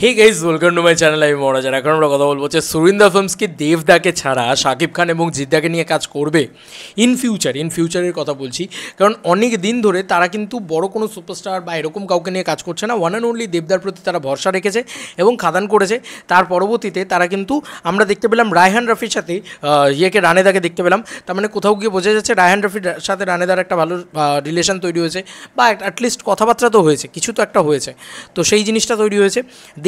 Hey guys, welcome to my channel. আমি মহারাজার। এখন আমরা কথা বলবো যে সুরিন্দর ফিল্মস কি দেবদাকে ছাড়া শাকিব খান এবং জিদ্দাকে নিয়ে কাজ করবে ইন ফিউচারের কথা বলছি। কারণ অনেক দিন ধরে তারা কিন্তু বড় কোনো সুপারস্টার বা এরকম কাউকে নিয়ে কাজ করছে না। ওয়ান অ্যান্ড অনলি দেবদার প্রতি তারা ভরসা রেখেছে এবং খাদান করেছে। তার পরবর্তীতে তারা কিন্তু আমরা দেখতে পেলাম রায়হান রাফির সাথে রানেদাকে দেখতে পেলাম। তার মানে কোথাও গিয়ে বোঝা যাচ্ছে রায়হান রাফির সাথে রানেদার একটা ভালো রিলেশন তৈরি হয়েছে, বা অ্যাটলিস্ট কথাবার্তা তো হয়েছে, কিছু তো একটা হয়েছে। তো সেই জিনিসটা তৈরি হয়েছে।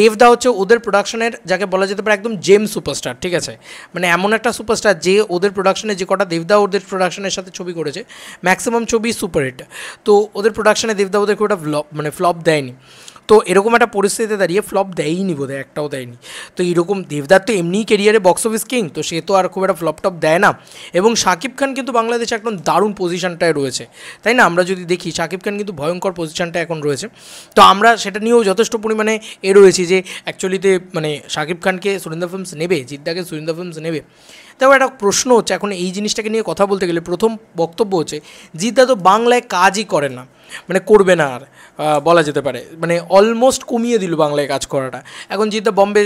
দেবদা হচ্ছে ওদের প্রোডাকশনের যাকে বলা যেতে পারে একদম জেম সুপারস্টার, ঠিক আছে? মানে এমন একটা সুপারস্টার যে ওদের প্রোডাকশনে যে কটা দেবদা ওদের প্রোডাকশনের সাথে ছবি করেছে ম্যাক্সিমাম ছবি সুপারহিট। তো ওদের প্রোডাকশনে দেবদা ওদের খুব একটা ফ্লপ দেয়নি। তো এরকম একটা পরিস্থিতিতে দাঁড়িয়ে ফ্লপ দেয়নি, বোধহয় একটাও দেয়নি। তো এরকম দেবদার তো এমনিই কেরিয়ারে বক্স অফিস কিং, তো সে তো আর খুব একটা ফ্লপ টপ দেয় না। এবং শাকিব খান কিন্তু বাংলাদেশে একদম দারুণ পজিশনটায় রয়েছে, তাই না? আমরা যদি দেখি শাকিব খান কিন্তু ভয়ঙ্কর পজিশনটায় এখন রয়েছে। তো আমরা সেটা নিয়েও যথেষ্ট পরিমাণে রয়েছি যে অ্যাকচুয়ালিতে মানে শাকিব খানকে সুরিন্দর ফিল্মস নেবে, জিদ্দাকে সুরিন্দর ফিল্মস নেবে। তারপর একটা প্রশ্ন হচ্ছে, এখন এই জিনিসটাকে নিয়ে কথা বলতে গেলে প্রথম বক্তব্য হচ্ছে জিদ্দা তো বাংলায় কাজই করে না, মানে করবে না আর বলা যেতে পারে, মানে অলমোস্ট কমিয়ে দিল বাংলায় কাজ করাটা। এখন জিদ্দা বম্বে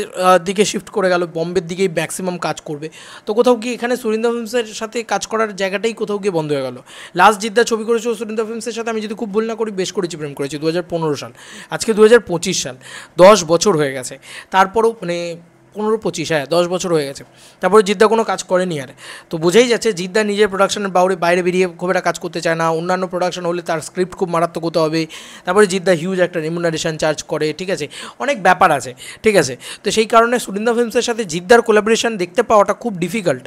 দিকে শিফট করে গেল, বম্বের দিকেই ম্যাক্সিমাম কাজ করবে। তো কোথাও গিয়ে এখানে সুরিন্দর ফিল্মসের সাথে কাজ করার জায়গাটাই কোথাও গিয়ে বন্ধ হয়ে গেল। লাস্ট জিদ্দা ছবি করেছিল সুরিন্দর ফিল্মসের সাথে, আমি যদি খুব ভুল না করি, বেশ করেছি প্রেম করেছি 2015 সাল, আজকে 2025 সাল, 10 বছর হয়ে গেছে। তারপরও মানে 15-25, হ্যাঁ 10 বছর হয়ে গেছে। তারপরে জিদ্দা কোনো কাজ করেনি আর। তো বোঝাই যাচ্ছে জিদ্দা নিজের প্রোডাকশনের বাইরে বেরিয়ে খুব একটা কাজ করতে চায় না। অন্যান্য প্রোডাকশন হলে তার স্ক্রিপ্ট খুব মারাত্মক হতে হবে। তারপরে জিদ্দা হিউজ একটা রেমুনারেশন চার্জ করে, ঠিক আছে, অনেক ব্যাপার আছে, ঠিক আছে। তো সেই কারণে সুরিন্দর ফিল্মসের সাথে জিদ্দার কোলাবোরেশন দেখতে পাওয়াটা খুব ডিফিকাল্ট।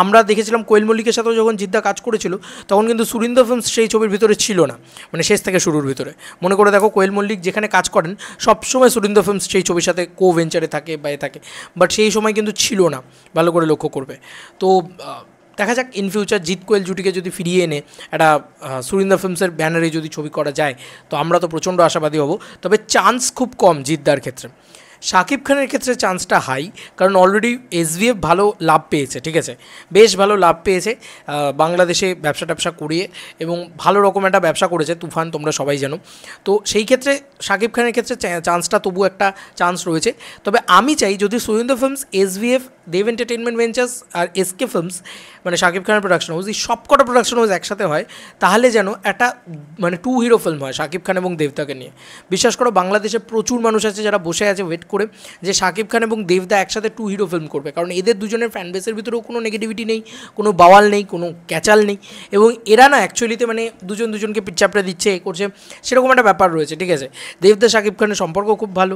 আমরা দেখেছিলাম কোয়েল মল্লিকের সাথেও যখন জিদ্দা কাজ করেছিল তখন কিন্তু সুরিন্দর ফিল্মস সেই ছবির ভিতরে ছিল না, মানে শেষ থেকে শুরুর ভিতরে। মনে করে দেখো, কোয়েল মল্লিক যেখানে কাজ করেন সবসময় সুরিন্দর ফিল্মস সেই ছবির সাথে কো ভেঞ্চারে থাকে বা থাকে, বাট সেই সময় কিন্তু ছিল না, ভালো করে লক্ষ্য করবে। তো দেখা যাক ইন ফিউচার জিৎ কোয়েল জুটিকে যদি ফিরিয়ে এনে একটা সুরিন্দর ফিল্মসের ব্যানারে যদি ছবি করা যায় তো আমরা তো প্রচণ্ড আশাবাদী হব। তবে চান্স খুব কম জিদ্দার ক্ষেত্রে। শাকিব খানের ক্ষেত্রে চান্সটা হাই, কারণ অলরেডি এসভিএফ ভালো লাভ পেয়েছে, ঠিক আছে, বেশ ভালো লাভ পেয়েছে বাংলাদেশে ব্যবসা করিয়ে, এবং ভালো রকম একটা ব্যবসা করেছে তুফান, তোমরা সবাই জানো। তো সেই ক্ষেত্রে শাকিব খানের ক্ষেত্রে চান্সটা তবু একটা চান্স রয়েছে। তবে আমি চাই যদি সুরিন্দর ফিল্মস, এসভিএফ, দেব এন্টারটেনমেন্ট ভেঞ্চার্স আর এসকে ফিল্মস, মানে শাকিব খানের প্রোডাকশন হাউস, এই সবকটা প্রোডাকশন হাউস একসাথে হয়, তাহলে যেন একটা মানে 2 হিরো ফিল্ম হয় শাকিব খান এবং দেবদাকে নিয়ে। বিশ্বাস করো, বাংলাদেশে প্রচুর মানুষ আছে যারা বসে আছে ওয়েট করে যে শাকিব খান এবং দেবদা একসাথে 2 হিরো ফিল্ম করবে, কারণ এদের দুজনের ফ্যান বেসের ভিতরেও কোনো নেগেটিভিটি নেই, কোনো বাওয়াল নেই, কোনো ক্যাচাল নেই, এবং এরা না অ্যাকচুয়ালিতে মানে দুজনকে পিচ্চাপড়ে দিচ্ছে, এ করছে, সেরকম একটা ব্যাপার রয়েছে, ঠিক আছে। দেবদা শাকিব খানের সম্পর্ক খুব ভালো,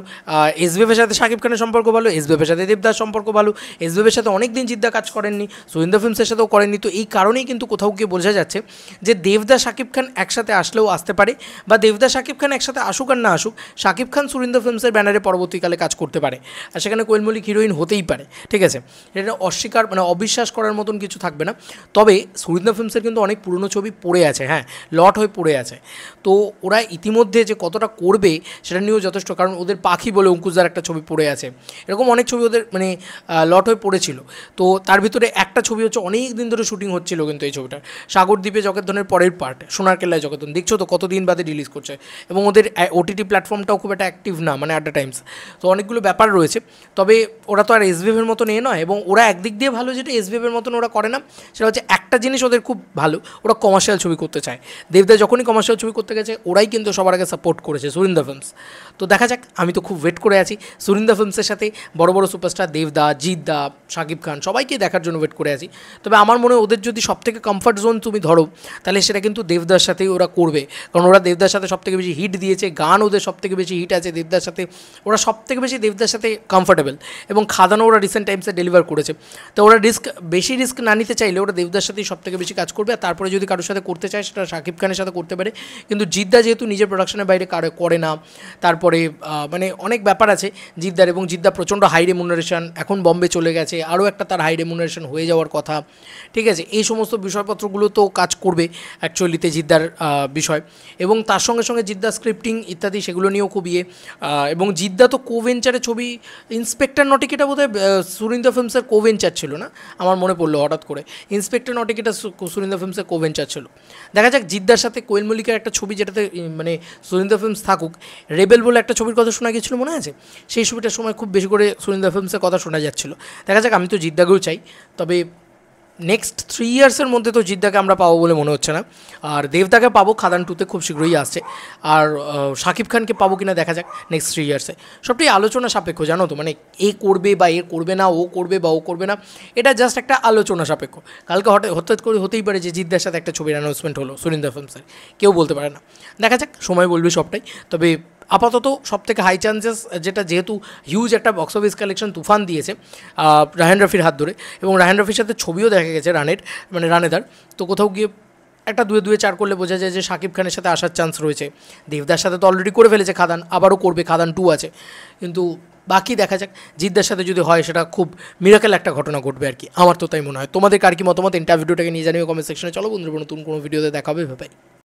এসবিএফের সাথে শাকিব খানের সম্পর্ক ভালো, এসবিএফের সাথে দেবদার সম্পর্ক ভালো। এসবিএফের সাথে অনেক দিন জিদ্দা কাজ করেননি, সুরিন্দর ফিল্মসের সাথেও করেননি। তো এই কারণেই কিন্তু কোথাও গিয়ে বোঝা যাচ্ছে যে দেবদা শাকিব খান একসাথে আসলেও আসতে পারে, বা দেবদা শাকিব খান একসাথে আসুক আর না আসুক, শাকিব খান সুরিন্দর ফিল্মসের ব্যানারে পরবর্তীকালে কাজ করতে পারে, আর সেখানে কোয়েল মল্লিক হিরোইন হতেই পারে, ঠিক আছে। এটা অস্বীকার মানে অবিশ্বাস করার মতন কিছু থাকবে না। তবে সুরিন্দর ফিল্মসের কিন্তু অনেক পুরনো ছবি পড়ে আছে, হ্যাঁ, লট হয়ে পড়ে আছে। তো ওরা ইতিমধ্যে যে কতটা করবে সেটা নিয়েও যথেষ্ট, কারণ ওদের পাখি বলে অঙ্কুশদার একটা ছবি পড়ে আছে, এরকম অনেক ছবি ওদের মানে লট হয়ে পড়েছিল। তো তার ভিতরে একটা ছবি হচ্ছে অনেক দিন ধরে শুটিং হচ্ছিল, কিন্তু এই ছবিটার সাগরদ্বীপে জগদ্দনের পরের পার্ট, সোনার কেল্লায় জগদ্দন, দেখছো তো কতদিন বাদে রিলিজ করছে, এবং ওদের ওটিটি প্ল্যাটফর্মটাও খুব একটা অ্যাক্টিভ না, মানে অ্যাট দ্য টাইমস। তো অনেকগুলো ব্যাপার রয়েছে। তবে ওরা তো আর এসবিএফের মতন নয়, এবং ওরা একদিক দিয়ে ভালো, যেটা এসবিএফের মতন ওরা করে না, সেটা হচ্ছে একটা জিনিস ওদের খুব ভালো, ওরা কমার্শিয়াল ছবি করতে চায়। দেবদা যখনই কমার্শিয়াল ছবি করতে গেছে ওরাই কিন্তু সবার আগে সাপোর্ট করেছে সুরিন্দর ফিল্মস। তো দেখা যাক, আমি তো খুব ওয়েট করে আছি সুরিন্দর ফিল্মসের সাথে বড় বড় সুপারস্টার দেবদা, জিদ্দা, শাকিব খান সবাইকে দেখার জন্য ওয়েট করে আছি। তবে আমার মনে হয় ওদের যদি সবথেকে কমফর্ট জোন তুমি ধরো, তাহলে সেটা কিন্তু দেবদার সাথেই ওরা করবে, কারণ ওরা দেবদার সাথে সবথেকে বেশি হিট দিয়েছে, গান ওদের সবথেকে বেশি হিট আছে দেবদার সাথে, ওরা সবথেকে বেশি দেবদার সাথে কমফর্টেবল, এবং খাদানও ওরা রিসেন্ট টাইমসে ডেলিভার করেছে। তো ওরা বেশি রিস্ক না নিতে চাইলে ওরা দেবদার সাথেই সবথেকে বেশি কাজ করবে, আর তারপরে যদি কারোর সাথে করতে চায় সেটা শাকিব খানের সাথে করতে পারে। কিন্তু জিদ্দা যেহেতু নিজের প্রোডাকশনের বাইরে করে না, তারপরে মানে অনেক ব্যাপার আছে জিদ্দার, এবং জিদ্দা প্রচণ্ড হাই রেমুনারেশন, এখন বম্বে চলে গেছে, আরও একটা তার হাই রেমুনারেশন হয়ে যাওয়ার কথা, ঠিক আছে। এই সমস্ত বিষয়পত্রগুলো তো কাজ করবে অ্যাকচুয়ালিতে জিদ্দার বিষয়, এবং তার সঙ্গে সঙ্গে জিদ্দা স্ক্রিপ্টিং ইত্যাদি সেগুলো নিয়েও খুব এবং জিদ্দা তো কো ভেঞ্চারের ছবি, ইন্সপেক্টর নটিকেটা বোধহয় সুরিন্দর ফিল্মসের কো ভেঞ্চার ছিল না, আমার মনে পড়লো হঠাৎ করে, ইন্সপেক্টর নটিকেটা সুরিন্দর ফিল্মসের কো ভেঞ্চার ছিল। দেখা যাক জিদ্দার সাথে কোয়েল মল্লিকের একটা ছবি, যেটাতে মানে সুরিন্দর ফিল্মস থাকুক। রেবেল বলে একটা ছবির কথা শোনা গিয়েছিল, মনে আছে? সেই ছবিটার সময় খুব বেশি করে সুরিন্দর ফিল্মসের কথা শোনা যাচ্ছিলো। দেখা যাক, আমি তো জিদ্দাকেও চাই, তবে নেক্সট 3 ইয়ার্সের মধ্যে তো জিদ্দাকে আমরা পাবো বলে মনে হচ্ছে না। আর দেবদাকে পাবো খাদান 2-তে, খুব শীঘ্রই আসছে। আর শাকিব খানকে পাবো কিনা দেখা যাক নেক্সট 3 ইয়ার্সে। সবটাই আলোচনা সাপেক্ষ, জানো তো, মানে এ করবে বা এ করবে না, ও করবে বা ও করবে না, এটা জাস্ট একটা আলোচনা সাপেক্ষ। কালকে হঠাৎ করে হতেই পারে যে জিদ্দার সাথে একটা ছবির অ্যানাউন্সমেন্ট হলো সুরিন্দর ফিল্মসের, কেউ বলতে পারে না। দেখা যাক, সময় বলবে সবটাই। তবে আপাতত সবথেকে হাই চান্সেস যেটা, যেহেতু হিউজ একটা বক্স অফিস কালেকশন তুফান দিয়েছে রায়হান রাফির হাত ধরে, এবং রায়হান রাফির সাথে ছবিও দেখা গেছে রানেদার, তো কোথাও গিয়ে একটা 2-4 করলে বোঝা যায় যে শাকিব খানের সাথে আসার চান্স রয়েছে। দেবদার সাথে তো অলরেডি করে ফেলেছে খাদান, আবারও করবে, খাদান 2 আছে। কিন্তু বাকি দেখা যাক, জিদ্দার সাথে যদি হয় সেটা খুব মিরাকেল একটা ঘটনা ঘটবে আর কি, আমার তো তাই মনে হয়। তোমাদের কার কি মতামত, ভিডিওটাকে নিয়ে জানিও কমেন্ট সেকশনে। চলো বন্ধুরা, নতুন কোনো ভিডিওতে দেখা হবে, ভাই।